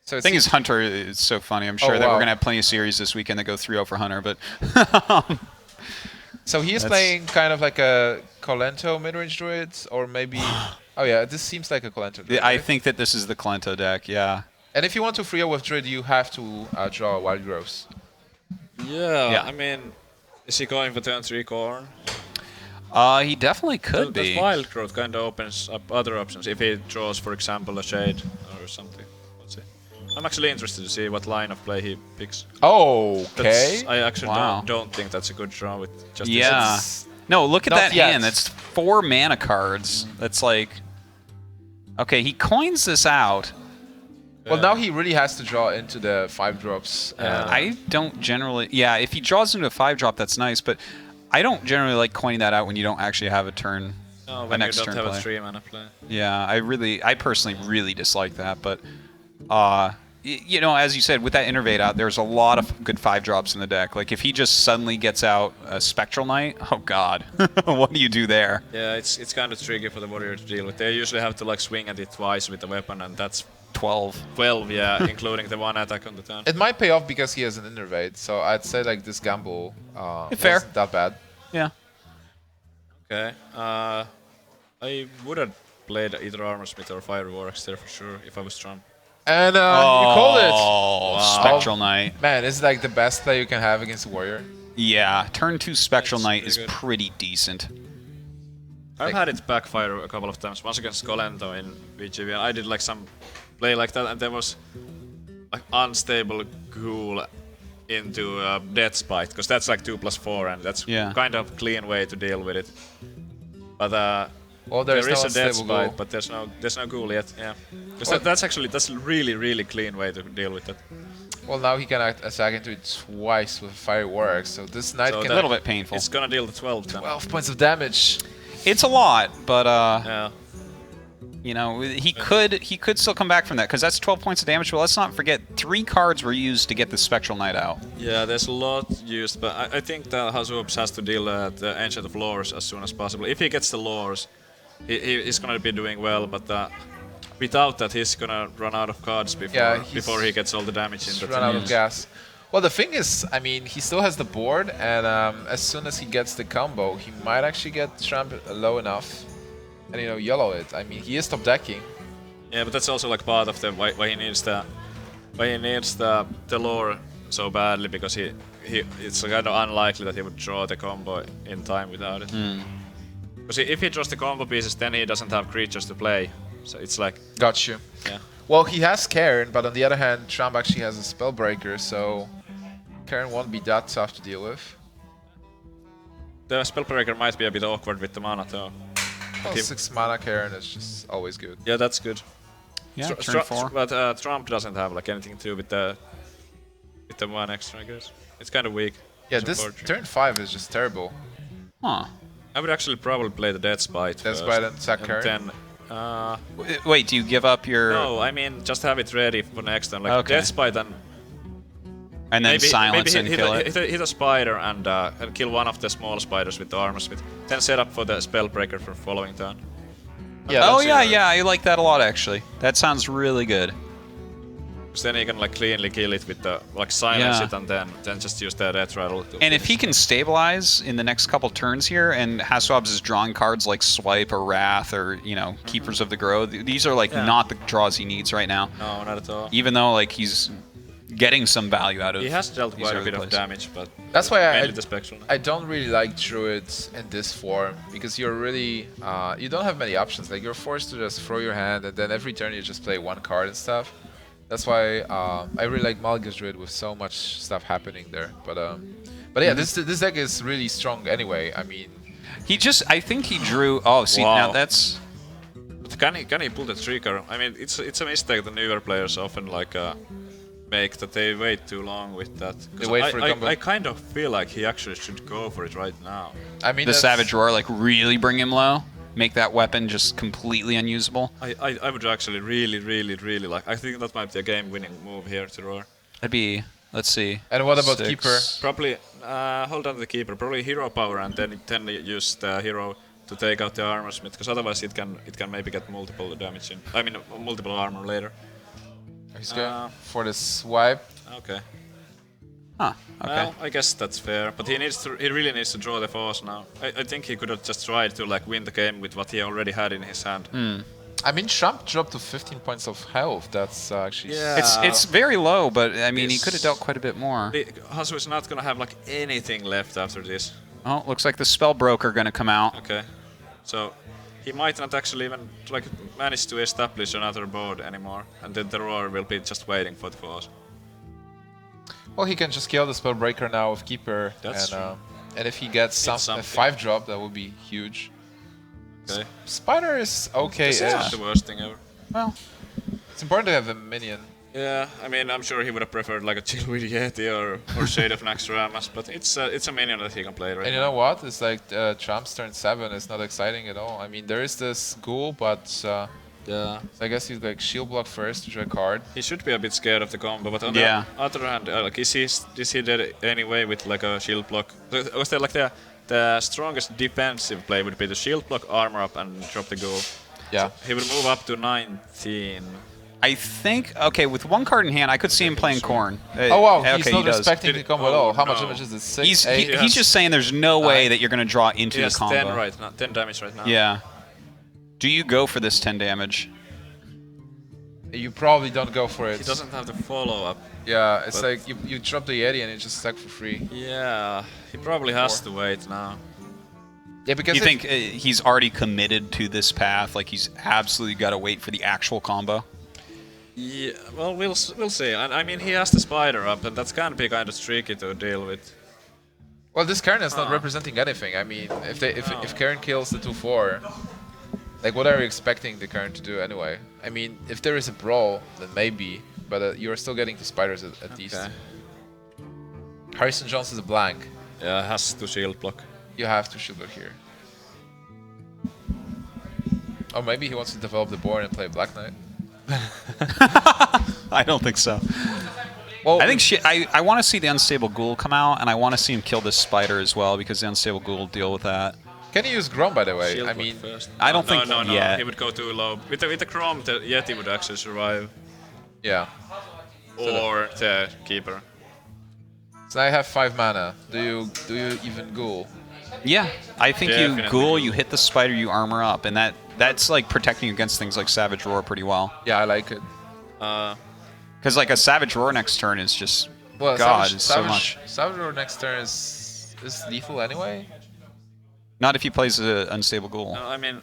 so the thing is, Hunter is so funny. I'm sure that wow. we're gonna have plenty of series this weekend that go 3-0 for Hunter, but so he is That's- playing kind of like a Colento midrange Druid, or maybe... oh yeah, this seems like a Colento Druid. I right? think that this is the Kalento deck. Yeah. And if you want to 3-0 with Druid, you have to draw Wild Growths. Yeah, I mean, is he going for turn 3 Corn? He definitely could That be. Wild Growth kind of opens up other options if he draws, for example, a Shade or something. Let's see. I'm actually interested to see what line of play he picks. Okay. I actually Wow. don't think that's a good draw with just Yeah. this. No, look at Not that yet. hand. That's 4 mana cards. That's like Okay, he coins this out. Well, now he really has to draw into the 5 drops. I don't generally... Yeah, if he draws into a 5-drop, that's nice, but I don't generally like coining that out when you don't actually have a turn. No, when you don't have play. a 3-mana play. Yeah, I personally really dislike that, but... you know, as you said, with that Innervate out, there's a lot of good 5-drops in the deck. Like, if he just suddenly gets out a Spectral Knight, oh god, what do you do there? Yeah, it's kind of tricky for the warrior to deal with. They usually have to like swing at it twice with the weapon, and that's 12. 12, yeah, including the 1 attack on the turn. It might pay off because he has an Innervate, so I'd say like this gamble Fair. wasn't that bad. Yeah. Okay, I would have played either Armor Smith or Fireworks there for sure if I was Trump. And you called it! Oh, Spectral Knight. Man, it's like the best play you can have against a warrior. Yeah, turn 2 Spectral It's Knight pretty is good. pretty decent. I've had it backfire a couple of times. Once against Colento in VGV, I did like some play like that, and there was like unstable ghoul into Death Spite, because that's like 2+4, and that's kind of clean way to deal with it. But well, there there's is no a Death unstable Spite, ghoul. but there's no ghoul yet. Yeah, because that's a really clean way to deal with it. Well, now he can attack into it twice with Fireworks, so this knight So can... A little bit painful. It's gonna deal the 12 then. 12 points of damage. It's a lot, but Yeah. you know, he could still come back from that, because that's 12 points of damage. But let's not forget, 3 cards were used to get the Spectral Knight out. Yeah, there's a lot used, but I think that HasuObs has to deal the Ancient of Lores as soon as possible. If he gets the Lores, he's gonna be doing well, but without that, he's gonna run out of cards before he gets all the damage in. He's run out of gas. Well, the thing is, I mean, he still has the board, and as soon as he gets the combo, he might actually get Trump low enough, and you know, yellow it. I mean, he is top decking. Yeah, but that's also like part of the why he needs the lore so badly, because it's kind of unlikely that he would draw the combo in time without it. Because if he draws the combo pieces, then he doesn't have creatures to play. So it's like... Got you. Yeah. Well, he has Cairn, but on the other hand, Trump actually has a Spellbreaker, so Cairn won't be that tough to deal with. The Spellbreaker might be a bit awkward with the mana though. Well, 6 mana Cairn is just always good. Yeah, that's good. Yeah, turn 4. But Trump doesn't have like anything to do with the 1 extra, I guess. It's kind of weak. Yeah, this turn 5 is just terrible. Huh. I would actually probably play the Death Spite Death first, Spite and sack Cairn? then Wait, do you give up your... no, I mean just have it ready for next turn. Like Okay. Death Spite and and then silence and kill it? Hit a spider and kill one of the small spiders with the armor smith. Then set up for the Spellbreaker for following turn. Yeah, Oh that's yeah, it. yeah, I like that a lot actually. That sounds really good. Because then you can like cleanly kill it with the like silence Yeah. it and then just use the red rattle. And if he can stabilize in the next couple turns here, and HasuObs is drawing cards like Swipe or Wrath or, you know, Keepers of the Grove, these are like not the draws he needs right now. No, not at all. Even though like he's getting some value out of He has dealt these quite a early bit of plays. damage, but That's why mainly the Spectral. I don't really like Druids in this form, because you're really, you don't have many options. Like, you're forced to just throw your hand, and then every turn you just play 1 card and stuff. That's why I really like Malgus Druid with so much stuff happening there. But yeah, this deck is really strong anyway. I mean, I think he drew... Oh, see, Wow. now that's... But can he pull the trigger? I mean, it's a mistake the newer players often like make, that they wait too long with that. 'Cause They wait for a combo. I kind of feel like he actually should go for it right now. I mean, The that's- Savage Roar, like, really bring him low? Make that weapon just completely unusable? I would actually really like. I think that might be a game-winning move here to Roar. That'd be... Let's see. And what about 6. Keeper? Probably hold on to the keeper. Probably hero power, and then use the hero to take out the armor smith. Because otherwise it can maybe get multiple damage in. I mean multiple armor later. He's going for the swipe. Okay. Huh, okay. Well, I guess that's fair, but he really needs to draw the force now. I think he could have just tried to like win the game with what he already had in his hand. I mean, Trump dropped to 15 points of health. That's actually... Yeah. It's very low, but I mean, he This- could have dealt quite a bit more. Hasu is not gonna have like anything left after this. Oh, looks like the Spellbroker gonna come out. Okay, so he might not actually even like manage to establish another board anymore, and then the Roar will be just waiting for the force. Well, he can just kill the Spellbreaker now with Keeper. That's and, true. and if he gets a something. 5-drop, that would be huge. Okay. Spider is okay. This is not the worst thing ever. Well, It's important to have a minion. Yeah, I mean, I'm sure he would have preferred like a Chill with Yeti or Shade of Naxxramas, but it's a minion that he can play right And you now. know what? It's like Trump's turn 7 is not exciting at all. I mean, there is this ghoul, but Yeah. I guess he's like shield block first to draw a card. He should be a bit scared of the combo, but on Yeah. the other hand, like is he dead anyway with like a shield block? Was there like the strongest defensive play would be the shield block, armor up, and drop the ghoul. Yeah. He would move up to 19. I think, okay, with one card in hand, I could see him playing Corn. Oh wow, Okay, he's he not does. respecting the combo at all. How much no. damage is it? 6? He's 8? he's just saying there's no way that you're going to draw into He the has combo. 10 right now, 10 damage right now. Yeah. Do you go for this 10 damage? You probably don't go for it. He doesn't have the follow up. Yeah, it's but- like you drop the Yeti and it just stack for free. Yeah, he probably has to wait now. Yeah, because You think he's already committed to this path? Like he's absolutely got to wait for the actual combo? Yeah, well, we'll see. And I mean, he has the spider up, and that's gonna be kind of tricky to deal with. well, this Karen is not representing anything. I mean, if Karen kills the 2/4, like what are you expecting the Karen to do anyway? I mean, if there is a brawl, then maybe, but you're still getting the spiders at least. Okay. Harrison Jones is a blank. Yeah, has to shield block. You have to shield block here. Or maybe he wants to develop the board and play Black Knight. I don't think so. Well, I think I want to see the Unstable Ghoul come out, and I want to see him kill this spider as well, because the Unstable Ghoul will deal with that. can you use Grom by the way? Shield I block mean, first. I don't think no, yet. he would go too low. With the Chrome, the Yeti would actually survive, yeah. or the Keeper. So I have 5 mana. Do you even Ghoul? Yeah, I think you Definitely. Ghoul, you hit the spider, you armor up, and that's like protecting you against things like Savage Roar pretty well. Yeah, I like it. Because like a Savage Roar next turn is just Well, God, it's so much. Savage Roar next turn is lethal anyway. Not if he plays an Unstable Ghoul. No, I mean,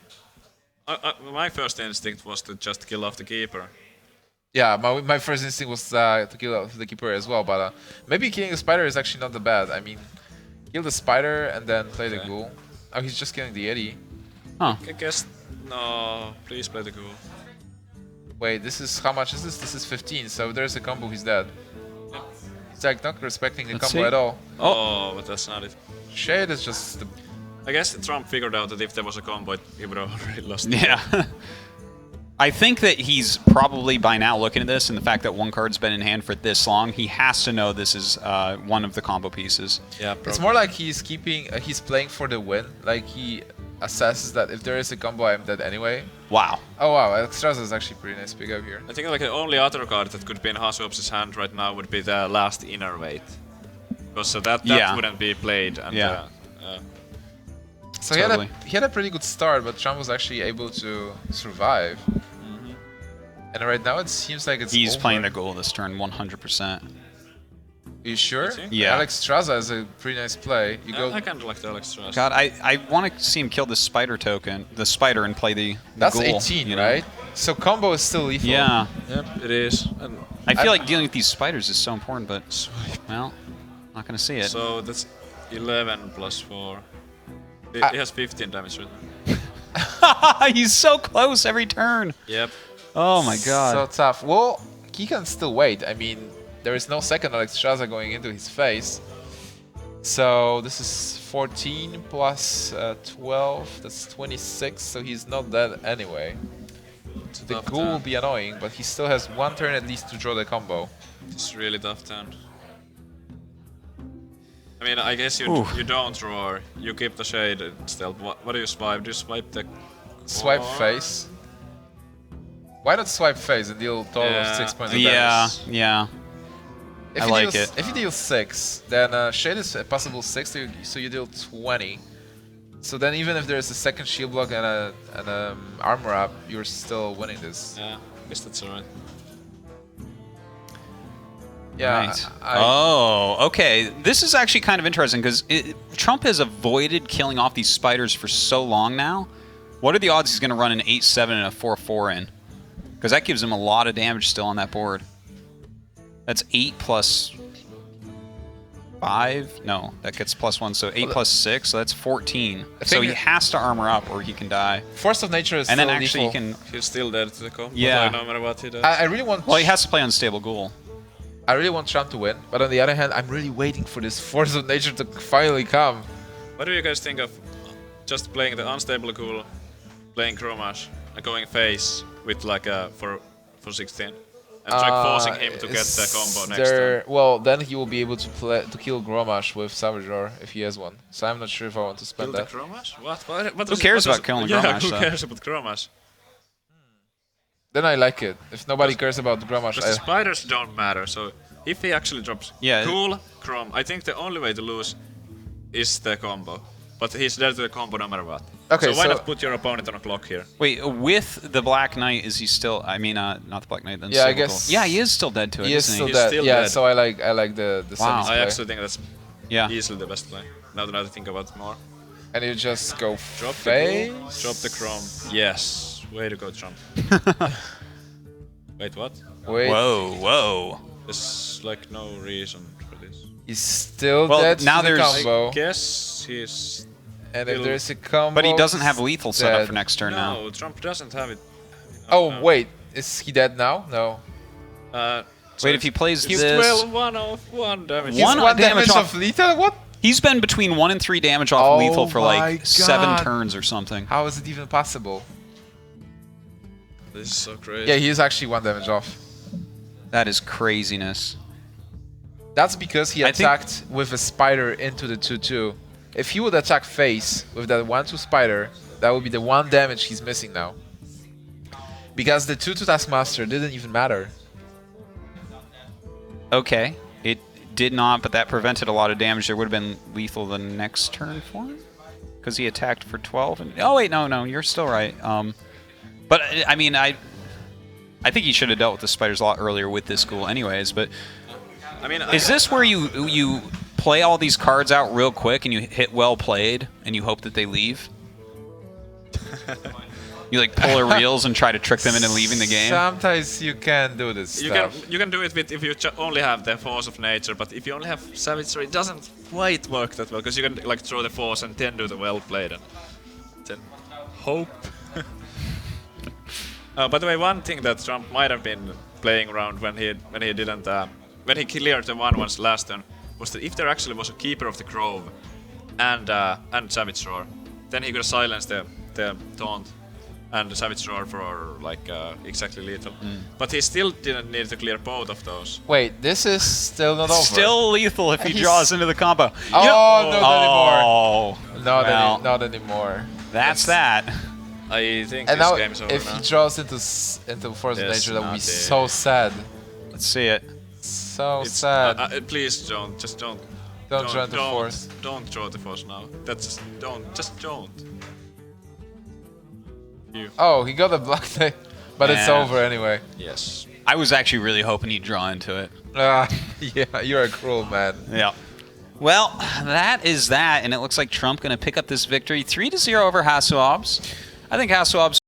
my first instinct was to just kill off the Keeper. Yeah, my first instinct was to kill the Keeper as well, but maybe killing the Spider is actually not that bad. I mean, kill the Spider and then play the Ghoul. Oh, he's just killing the Yeti. Huh. I guess no. Please play the Ghoul. Wait, this is how much is this? This is 15. So if there's a combo, he's dead. It's like not respecting the Let's combo see. at all. Oh, but that's not it. Shade is just the I guess Trump figured out that if there was a combo, he would have already lost. Yeah. I think that he's probably by now looking at this and the fact that one card's been in hand for this long, he has to know this is one of the combo pieces. Yeah, It's more like he's keeping, he's playing for the win. Like he assesses that if there is a combo, I'm dead anyway. Wow. Oh wow, Extraza is actually pretty nice pick up here. I think like the only other card that could be in HasuObs' hand right now would be the last Innervate. Because that Yeah. wouldn't be played. And, Yeah. So Totally. he had a pretty good start, but Trump was actually able to survive. And right now it seems like it's He's over. playing the goal this turn 100%. Are you sure? You think? Yeah. Alex Straza is a pretty nice play. You go. I kind of like the Alex Strauss. God, I want to see him kill this spider token, the spider, and play the That's ghoul, 18, you know? right? So combo is still lethal. Yeah. Yep, it is. And I feel like dealing with these spiders is so important, but, well, not going to see it. so that's 11 plus 4. He has 15 damage right now. He's so close every turn. Yep. Oh my So god. tough. Well, he can still wait. I mean, there is no second Alex Straza going into his face. So this is 14 plus 12. That's 26. So he's not dead anyway. It's a The tough ghoul will turn. be annoying, but he still has one turn at least to draw the combo. It's really tough turn. I mean, I guess Ooh. you don't roar. You keep the shade still. What do you swipe? Do you swipe the... Swipe core? face. Why not swipe face and deal total of Yeah. 6 points of Yeah, damage? yeah. If I you like deal, it. If you deal 6, then Shade is a possible 6, so you deal 20. So then even if there's a second shield block and an armor up, you're still winning this. Yeah, I guess that's alright. Yeah. Right. Oh, okay. This is actually kind of interesting because Trump has avoided killing off these spiders for so long now. What are the odds he's going to run an 8-7 and a 4-4 in? Because that gives him a lot of damage still on that board. That's 8 plus... 5? No, that gets +1, so 8 plus 6, so that's 14. I So think he has to armor up or he can die. Force of Nature is And then still actually lethal. he can... He's still dead to the combo. Yeah. No matter what he does. I really want. Well, he has to play Unstable Ghoul. I really want Trump to win, but on the other hand, I'm really waiting for this Force of Nature to finally come. What do you guys think of just playing the Unstable Ghoul, playing Chromash, and going face with like a for 16? And try forcing him to get the combo next turn. Well, then he will be able to kill Gromash with Savage Roar if he has one. So I'm not sure if I want to spend Kill the that. Chromash? What Who cares about killing the Yeah, Chromash, who though? cares about Chromash? Then I like it. If nobody cares about the Gromash, Because the spiders don't matter, so if he actually drops Ghoul, Chrome, I think the only way to lose is the combo. But he's there to the combo no matter what. Okay, so why so- not put your opponent on a clock here? Wait, with the Black Knight, is he still... I mean, not the Black Knight, then Yeah, I Unstable guess- Ghoul. Yeah, he is still dead to it, he is isn't still he? He's dead. still Yeah, dead. so I like the Wow. semis I play. actually think that's Yeah. easily the best play. Now that I think about it more. And you just go Drop face. the Ghoul, drop the Chrome. Yes, way to go, Trump. Wait, what? Wait, Whoa, whoa. There's like no reason for this. he's still Well, dead now to the there's- combo. Guess he's... And if still- there's a combo, But he doesn't have lethal set up dead. for next turn now. No, Trump doesn't have it. Oh no. wait, is he dead now? No. So Wait, if he plays he's this... 12, 1 of 1 damage. He's One one damage damage off- of lethal. What? He's been between 1 and 3 damage off Oh lethal for my like 7 God. turns or something. How is it even possible? This is so crazy. Yeah, he is actually 1 damage off. That is craziness. That's because he I think- attacked with a spider into the 2-2. If he would attack face with that 1-2 spider, that would be the 1 damage he's missing now. Because the 2-2 Taskmaster didn't even matter. Okay, it did not, but that prevented a lot of damage. There would have been lethal the next turn for him, because he attacked for 12. And oh wait, no, you're still right. But I mean, I think he should have dealt with the spiders a lot earlier with this ghoul, anyways. But I mean, is this where you play all these cards out real quick and you hit well played and you hope that they leave? You like pull their reels and try to trick them into leaving the game? Sometimes you can do this you stuff. can do it with if you only have the force of nature, but if you only have savagery, it doesn't quite work that well because you can like throw the force and then do the well played and then hope. By the way, one thing that Trump might have been playing around when he didn't when he cleared the 1/1s last turn was that if there actually was a keeper of the grove and savage roar, then he could silence the taunt and the savage roar for like exactly lethal. But he still didn't need to clear both of those. Wait, this is still not over. Still lethal if he He's- draws into the combo. Oh, Yep. not anymore. Oh, well, Not anymore. that's that. I think And this now, game's over if now. he draws into Force of Yes, Nature, that would be not so sad. Let's see it. So It's- sad. please don't, just don't. Don't draw into Force. Don't draw the force now. That's just don't. Oh, he got a Black Knight, but it's Yeah. over anyway. Yes. I was actually really hoping he'd draw into it. Yeah, you're a cruel man. Yeah. Well, that is that, and it looks like Trump going to pick up this victory 3-0 over HasuObs. I think HasuObs